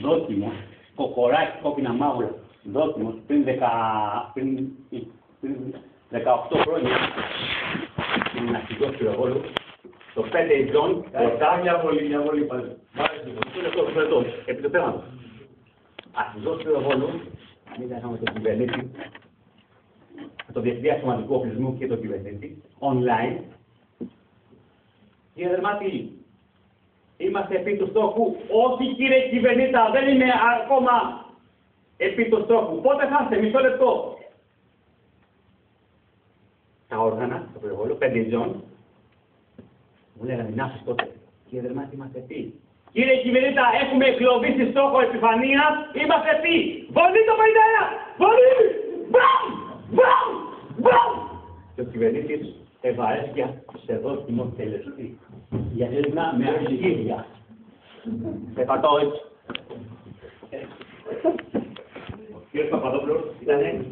δόκιμο, κοκοράκι, κόκκινα μαύρο, δόκιμο πριν 18 χρόνια στην αρχηγό πυροβόλου, το 5 ετών, Μια βολή πάλι. επί το θέματος. Αρχηγός πυροβόλου, μην είχαμε τον κυβερνήτη, το Διευθυντή Αξιωματικού Οπλισμού και τον κυβερνήτη, online. Κύριε Δερμάτη, είμαστε επί του στόχου. Όχι κύριε κυβερνήτα, δεν είμαι ακόμα επί του στόχου. Πότε θα είστε, μισό λεπτό. Τα όργανα, το πυροβόλο, 5 ετών, μου λέγανε να τότε. Κύριε Δερμάτη, είμαστε επί. Κύριε κυβερνήτα, έχουμε εγκλωβίσει στόχο επιφανείας, είμαστε επί. Βολή το 51! Βολή! Μπαμ! Μπαμ! Μπαμ! Και ο κυβερνήτης ευαέσκεια σε δόκιμο τελεστή. Γιατί ήμουν με αρχηγίδια. Σε πατώ έτσι. Ο κύριος Παπαδόπουλος ήταν